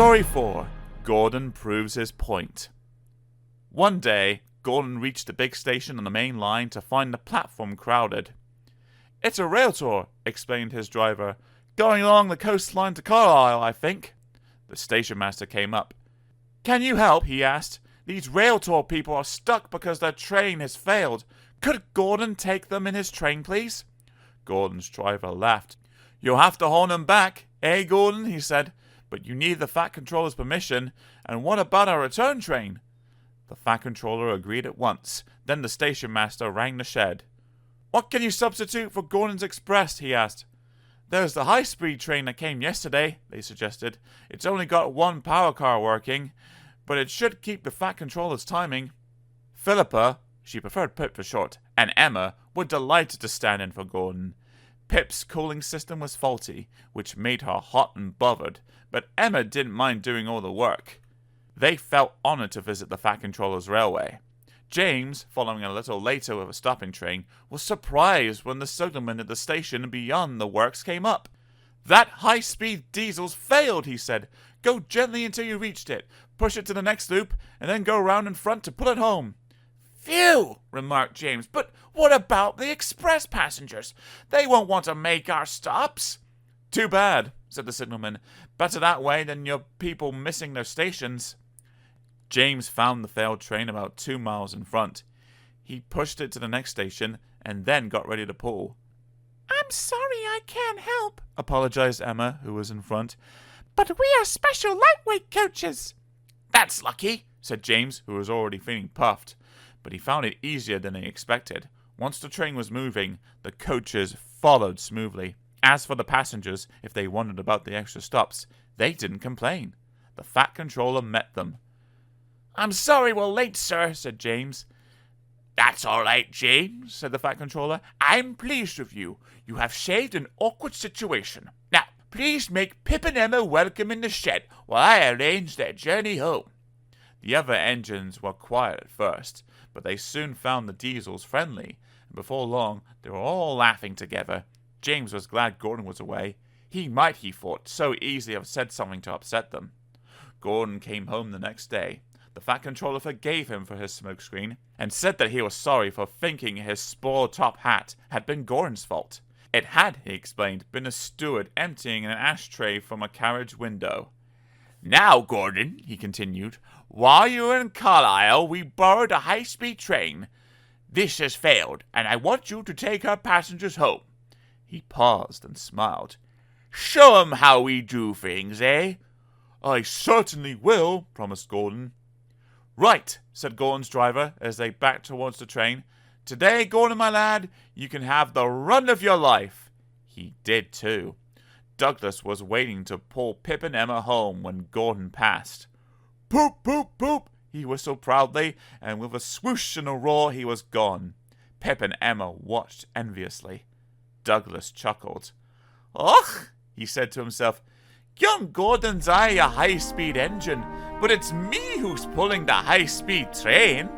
Story 4. Gordon proves his point. One day, Gordon reached the big station on the main line to find the platform crowded. "It's a rail tour," explained his driver. "Going along the coastline to Carlisle, I think." The station master came up. "Can you help?" he asked. "These rail tour people are stuck because their train has failed. Could Gordon take them in his train, please?" Gordon's driver laughed. "You'll have to hold them back, eh, Gordon?" he said. "But you need the Fat Controller's permission, and what about our return train?" The Fat Controller agreed at once. Then the station master rang the shed. "What can you substitute for Gordon's Express?" he asked. "There's the high-speed train that came yesterday," they suggested. "It's only got one power car working, but it should keep the Fat Controller's timing." Philippa, she preferred Pip for short, and Emma were delighted to stand in for Gordon. Pip's cooling system was faulty, which made her hot and bothered, but Emma didn't mind doing all the work. They felt honored to visit the Fat Controller's railway. James, following a little later with a stopping train, was surprised when the signalman at the station beyond the works came up. "That high-speed diesel's failed," he said. "Go gently until you reached it, push it to the next loop, and then go round in front to pull it home." "Phew," remarked James, "but what about the express passengers? They won't want to make our stops." "Too bad," said the signalman. "Better that way than your people missing their stations." James found the failed train about 2 miles in front. He pushed it to the next station and then got ready to pull. "I'm sorry I can't help," apologized Emma, who was in front. "But we are special lightweight coaches." "That's lucky," said James, who was already feeling puffed. But he found it easier than he expected. Once the train was moving, the coaches followed smoothly. As for the passengers, if they wondered about the extra stops, they didn't complain. The Fat Controller met them. "I'm sorry we're late, sir," said James. "That's all right, James," said the Fat Controller. "I'm pleased with you. You have saved an awkward situation. Now, please make Pip and Emma welcome in the shed while I arrange their journey home." The other engines were quiet at first, but they soon found the diesels friendly, and before long they were all laughing together. James was glad Gordon was away. He might, he thought, so easily have said something to upset them. Gordon came home the next day. The Fat Controller forgave him for his smokescreen, and said that he was sorry for thinking his spoiled top hat had been Gordon's fault. It had, he explained, been a steward emptying an ashtray from a carriage window. "Now, Gordon," he continued, "while you were in Carlisle, we borrowed a high-speed train. This has failed, and I want you to take our passengers home." He paused and smiled. "Show 'em how we do things, eh?" "I certainly will," promised Gordon. "Right," said Gordon's driver as they backed towards the train. "Today, Gordon, my lad, you can have the run of your life." He did, too. Douglas was waiting to pull Pip and Emma home when Gordon passed. "Poop, poop, poop," he whistled proudly, and with a swoosh and a roar he was gone. Pip and Emma watched enviously. Douglas chuckled. "Och," he said to himself, "young Gordon's aye a high-speed engine, but it's me who's pulling the high-speed train."